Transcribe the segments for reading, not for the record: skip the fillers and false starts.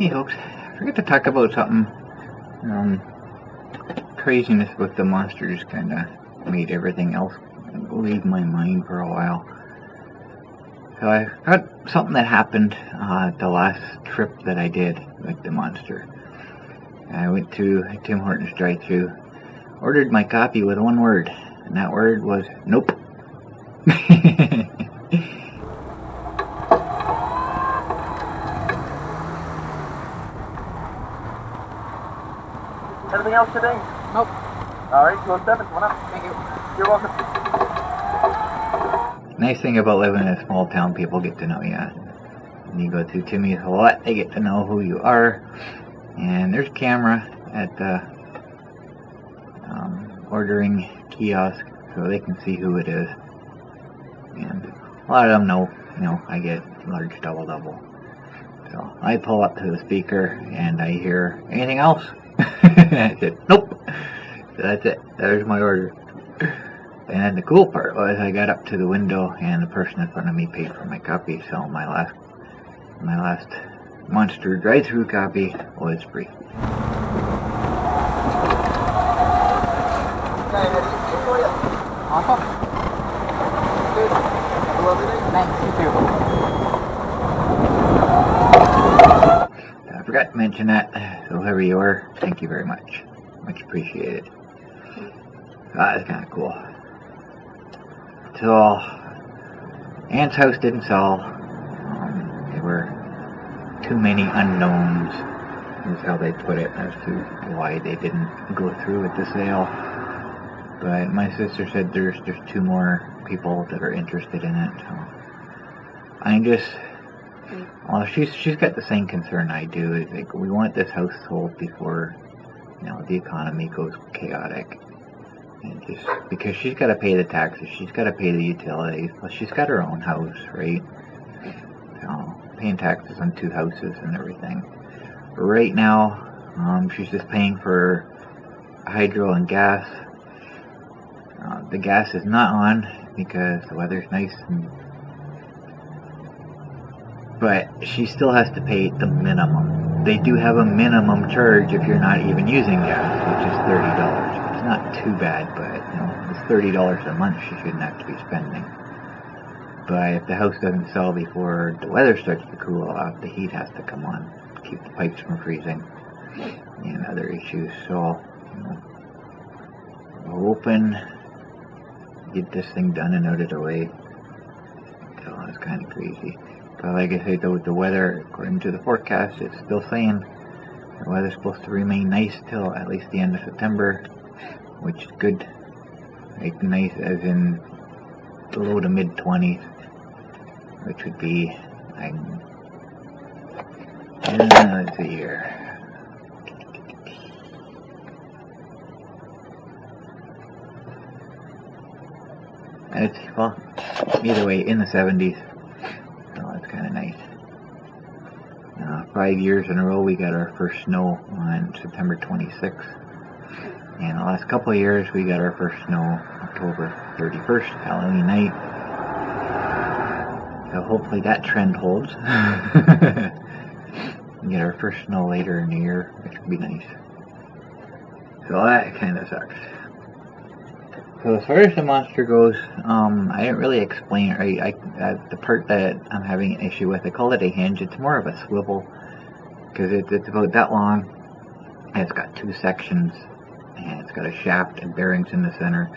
Hey folks, I forgot to talk about something. Craziness with the monster just kind of made everything else leave my mind for a while. So I got something that happened the last trip that I did with the monster. I went to Tim Hortons drive-thru, ordered my coffee with one word, and that word was nope. Anything else today? Nope. Alright, 207, come on up. Thank you. You're welcome. Nice thing about living in a small town, people get to know you. When you go to Timmy's a lot, they get to know who you are. And there's a camera at the ordering kiosk, so they can see who it is. And a lot of them know, I get large double-double. So I pull up to the speaker and I hear, anything else? I said, nope. So that's it. There's my order. And the cool part was I got up to the window and the person in front of me paid for my coffee, so my last monster drive-thru coffee was free. Awesome. Good. Have a lovely day. Thanks, you too. I forgot to mention that, so whoever you are, thank you very much. Much appreciated. That's kind of cool. So, Ann's house didn't sell. There were too many unknowns, is how they put it, as to why they didn't go through with the sale. But my sister said there's just two more people that are interested in it. So I just, well, she's got the same concern I do. It's like, we want this house sold before, the economy goes chaotic. And just because she's got to pay the taxes, she's got to pay the utilities, plus she's got her own house, right? So paying taxes on two houses and everything. But right now, she's just paying for hydro and gas. The gas is not on because the weather's nice, but she still has to pay the minimum. They do have a minimum charge if you're not even using gas, which is $30. It's not too bad, but it's $30 a month she shouldn't have to be spending. But if the house doesn't sell before the weather starts to cool off, the heat has to come on to keep the pipes from freezing and other issues. So we're hoping get this thing done and out of the way. So it's kind of crazy. But like I say, the weather, according to the forecast, it's still saying the weather's supposed to remain nice till at least the end of September, which is good. Like nice as in the low to mid 20s, which would be, let's see here. And it's, well, either way, in the 70s. So it's kind of nice. 5 years in a row we got our first snow on September 26th. And the last couple of years we got our first snow October 31st, Halloween night. So hopefully that trend holds. We get our first snow later in the year, which would be nice. So that kind of sucks. So as far as the monster goes, I didn't really explain it. The part that I'm having an issue with, I call it a hinge. It's more of a swivel, because it's about that long, and it's got two sections, and it's got a shaft and bearings in the center.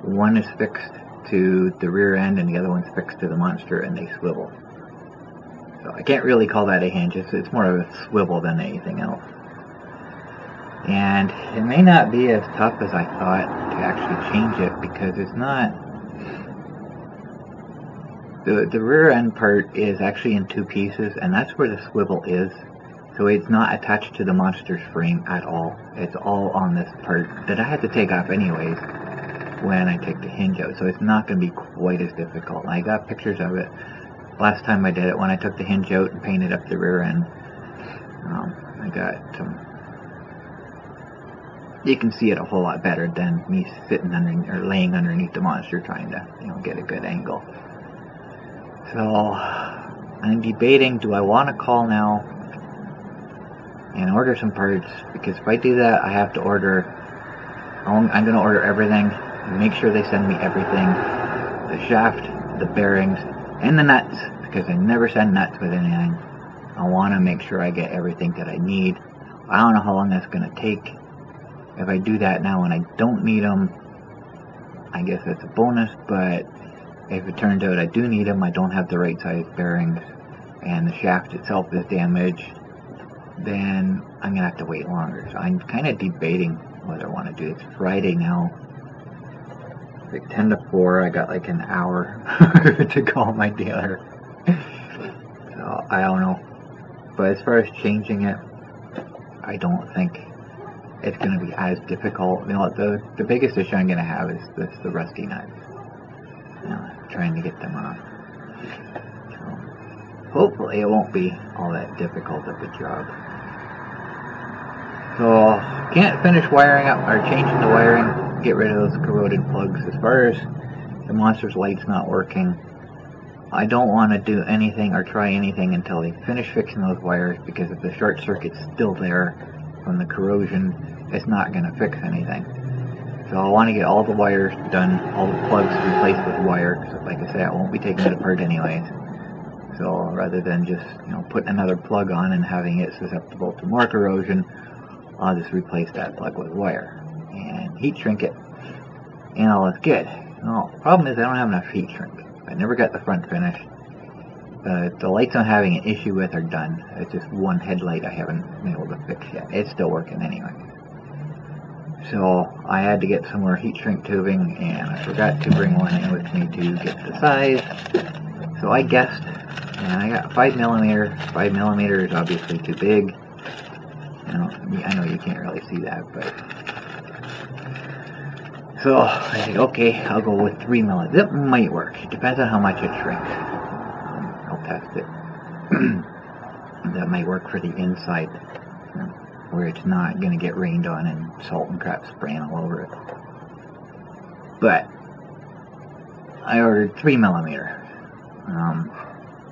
One is fixed to the rear end, and the other one's fixed to the monster, and they swivel. So I can't really call that a hinge. It's more of a swivel than anything else. And it may not be as tough as I thought to actually change it, because it's not. The rear end part is actually in two pieces, and that's where the swivel is. So it's not attached to the monster's frame at all. It's all on this part that I had to take off anyways when I take the hinge out. So it's not going to be quite as difficult. I got pictures of it last time I did it when I took the hinge out and painted up the rear end. I got some. You can see it a whole lot better than me sitting laying underneath the monster trying to, get a good angle. So I'm debating, do I want to call now and order some parts, because if I do that, I have to order, I'm going to order everything, make sure they send me everything, the shaft, the bearings, and the nuts, because I never send nuts with anything. I want to make sure I get everything that I need. I don't know how long that's going to take. If I do that now and I don't need them, I guess that's a bonus, but if it turns out I do need them, I don't have the right size bearings, and the shaft itself is damaged, then I'm going to have to wait longer. So I'm kind of debating what I want to do. It's Friday now. It's like 10 to 4. I got like an hour to call my dealer. So I don't know. But as far as changing it, I don't think it's going to be as difficult. You know, the biggest issue I'm going to have is the rusty nuts. You know, trying to get them off. So hopefully it won't be all that difficult of a job. So can't finish wiring up or changing the wiring. Get rid of those corroded plugs. As far as the monster's light's not working, I don't want to do anything or try anything until they finish fixing those wires, because if the short circuit's still there from the corrosion, it's not going to fix anything. So I want to get all the wires done, all the plugs replaced with wire, because like I said, I won't be taking it apart anyways. So rather than just, you know, putting another plug on and having it susceptible to more corrosion, I'll just replace that plug with wire and heat shrink it, and all is good. Well, the problem is I don't have enough heat shrink. I never got the front finished. The lights I'm having an issue with are done. It's just one headlight I haven't been able to fix yet. It's still working anyway. So I had to get some more heat shrink tubing, and I forgot to bring one in with me to get the size. So I guessed, and I got 5mm. 5mm is obviously too big. I know you can't really see that, but so I think, okay, I'll go with 3mm. That might work. It depends on how much it shrinks. I'll test it. That might work for the inside, where it's not going to get rained on and salt and crap spraying all over it. But I ordered 3mm,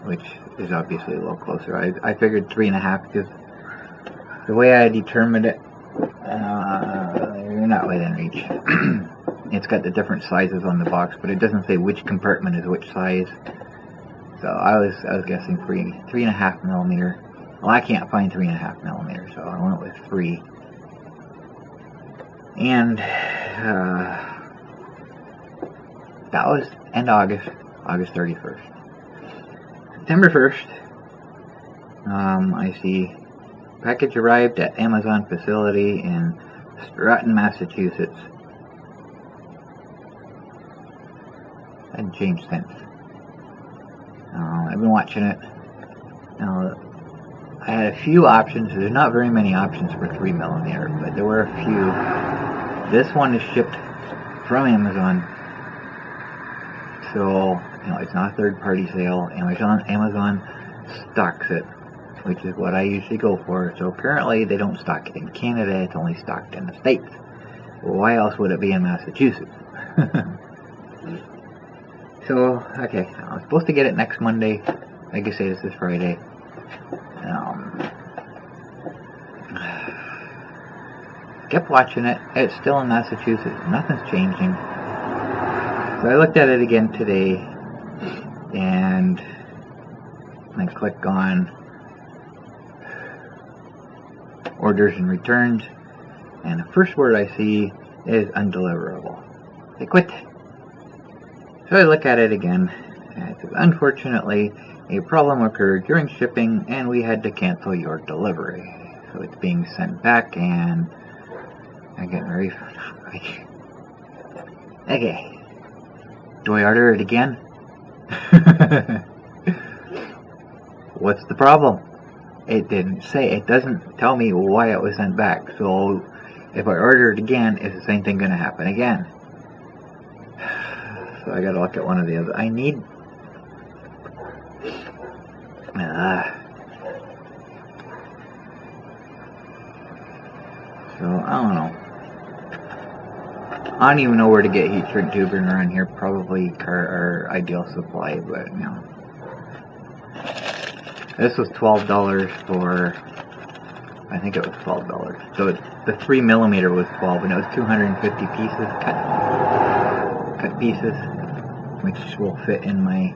which is obviously a little closer. I figured 3.5 because the way I determined it, you're not within reach. It's got the different sizes on the box, but it doesn't say which compartment is which size. So I was guessing 3.5mm. Well, I can't find 3.5mm, so I went with 3. And that was end August 31st. September 1st, I see package arrived at Amazon facility in Stratton, Massachusetts. Hadn't changed since. I've been watching it. I had a few options. There's not very many options for 3mm, but there were a few. This one is shipped from Amazon, so it's not a third-party sale. Amazon stocks it, which is what I usually go for. So apparently they don't stock it in Canada, it's only stocked in the States. Well, why else would it be in Massachusetts? So, okay, I was supposed to get it next Monday. Like I say, this is Friday. Kept watching it. It's still in Massachusetts. Nothing's changing. So I looked at it again today, and I click on orders and returns, and the first word I see is undeliverable. They quit. So I look at it again, and it says, unfortunately, a problem occurred during shipping, and we had to cancel your delivery. So it's being sent back, and I get very... Okay. Do I order it again? What's the problem? It didn't say. It doesn't tell me why it was sent back. So if I order it again, is the same thing going to happen again? So I gotta look at one of the other. I need... So, I don't know. I don't even know where to get heat shrink tubing around here. Probably or Ideal Supply, but This was $12 for I think it was $12. So the 3mm was 12, and it was 250 pieces, cut pieces, which will fit in my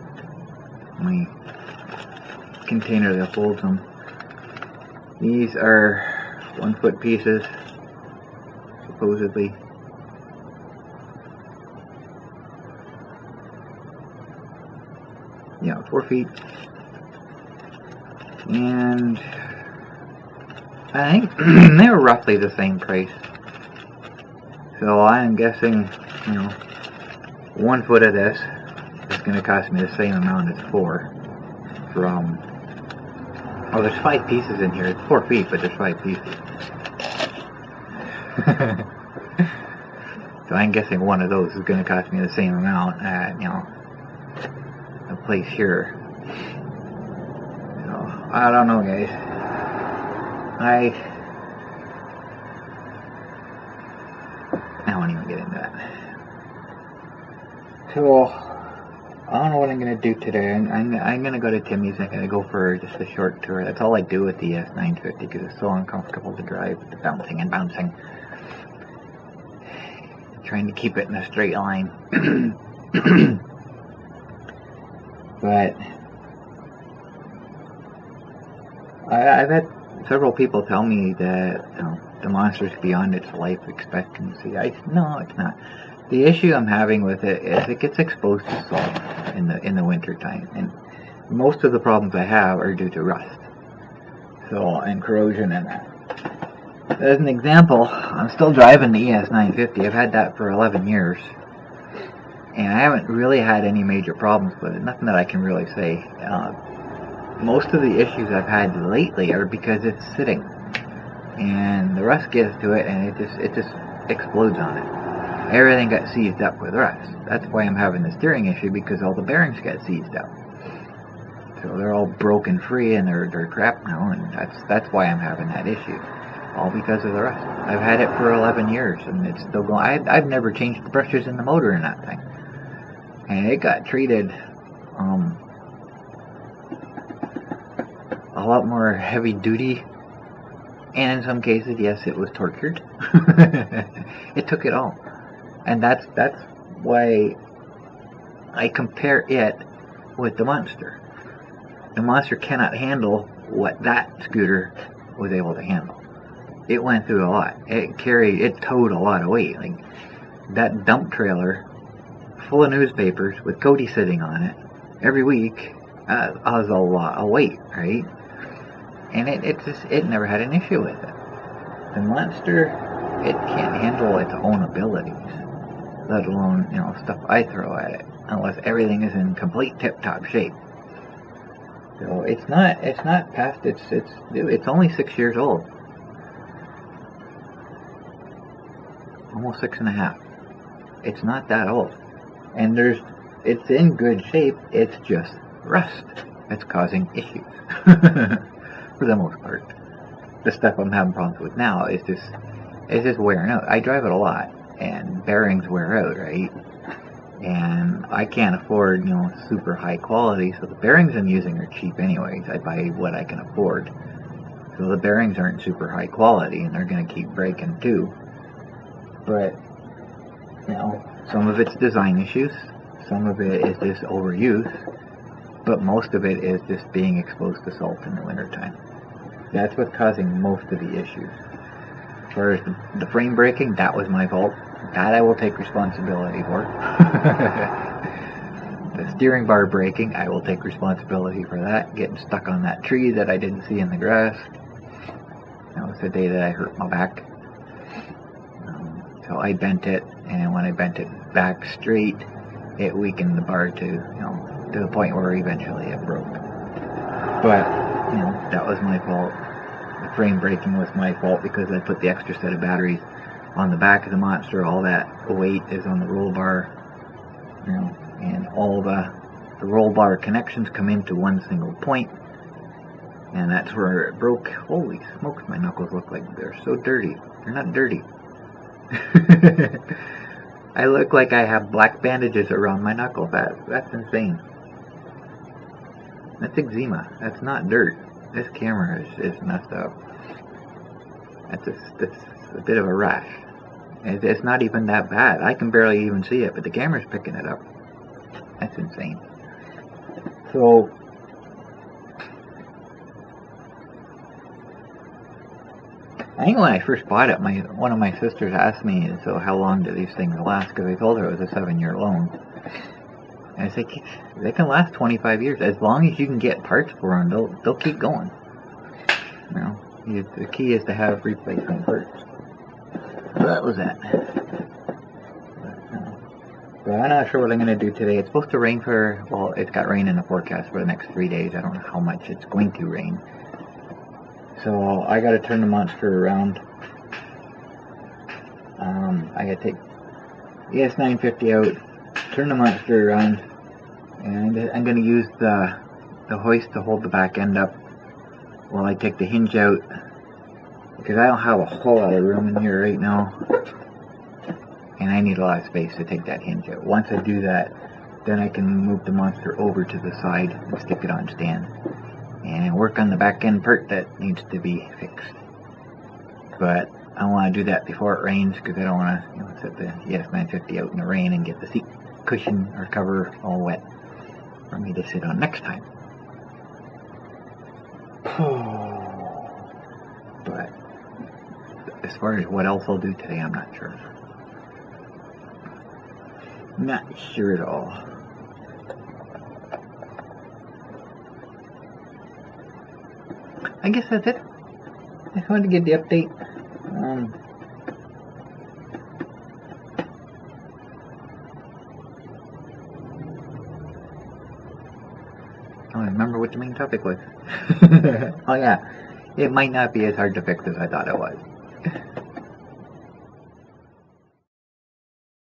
container that holds them. These are 1 foot pieces, supposedly. Yeah, 4 feet. And I think they were roughly the same price. So I'm guessing, 1 foot of this is going to cost me the same amount as 4 from... Oh, there's 5 pieces in here. It's 4 feet, but there's 5 pieces. So I'm guessing one of those is going to cost me the same amount at, a place here. So, I don't know, guys. I won't even get into that. So, I don't know what I'm going to do today. I'm going to go to Timmy's. I'm going to go for just a short tour. That's all I do with the S950 because it's so uncomfortable to drive, the bouncing and bouncing. Trying to keep it in a straight line. But I've had several people tell me that the Monster's beyond its life expectancy. No, it's not. The issue I'm having with it is it gets exposed to salt in the winter time, and most of the problems I have are due to rust, and corrosion and that. As an example, I'm still driving the ES950. I've had that for 11 years, and I haven't really had any major problems with it. Nothing that I can really say. Most of the issues I've had lately are because it's sitting, and the rust gets to it, and it just explodes on it. Everything got seized up with rust. That's why I'm having the steering issue, because all the bearings got seized up. So they're all broken free, and they're crap now, and that's why I'm having that issue. All because of the rust. I've had it for 11 years, and it's still going. I've never changed the brushes in the motor in that thing, and it got treated a lot more heavy duty, and in some cases, yes, it was tortured. It took it all, and that's why I compare it with the Monster. The Monster cannot handle what that scooter was able to handle. It went through a lot. It towed a lot of weight. Like that dump trailer full of newspapers with Cody sitting on it every week was a lot of weight, right? And it never had an issue with it. The Monster, it can't handle its own abilities, let alone stuff I throw at it, unless everything is in complete tip-top shape. So it's not past it's only 6 years old. Almost 6.5. It's not that old. And it's in good shape, it's just rust that's causing issues. For the most part. The stuff I'm having problems with now is just wearing out. I drive it a lot, and bearings wear out, right? And I can't afford, super high quality, so the bearings I'm using are cheap anyways. I buy what I can afford. So the bearings aren't super high quality, and they're going to keep breaking too. But, some of it's design issues, some of it is just overuse, but most of it is just being exposed to salt in the wintertime. That's what's causing most of the issues. As far as the frame breaking, that was my fault. That I will take responsibility for. The steering bar breaking, I will take responsibility for that. Getting stuck on that tree that I didn't see in the grass. That was the day that I hurt my back. So I bent it, and when I bent it back straight, it weakened the bar to the point where eventually it broke. But, that was my fault. The frame breaking was my fault because I put the extra set of batteries on the back of the Monster. All that weight is on the roll bar, and all the roll bar connections come into one single point, and that's where it broke. Holy smokes, my knuckles look like they're so dirty. They're not dirty. I look like I have black bandages around my knuckles. That's insane. That's eczema. That's not dirt. This camera is messed up. That's a bit of a rash. It's not even that bad. I can barely even see it, but the camera's picking it up. That's insane. So, I think when I first bought it, one of my sisters asked me, so how long do these things last? Because I told her it was a 7-year loan. And I said, they can last 25 years. As long as you can get parts for them, they'll keep going. You know, the key is to have replacement parts. So that was that. But I'm not sure what I'm going to do today. It's supposed to rain it's got rain in the forecast for the next 3 days. I don't know how much it's going to rain. So I got to turn the monster around. I got to take the S950 out, turn the monster around, and I'm going to use the hoist to hold the back end up while I take the hinge out, because I don't have a whole lot of room in here right now, and I need a lot of space to take that hinge out. Once I do that, then I can move the monster over to the side and stick it on stand and work on the back end part that needs to be fixed. But I want to do that before it rains, because I don't want to set the S950 out in the rain and get the seat cushion or cover all wet for me to sit on next time. But as far as what else I'll do today, I'm not sure. Not sure at all. I guess that's it. I just wanted to give the update. I don't remember what the main topic was. Oh yeah, it might not be as hard to fix as I thought it was.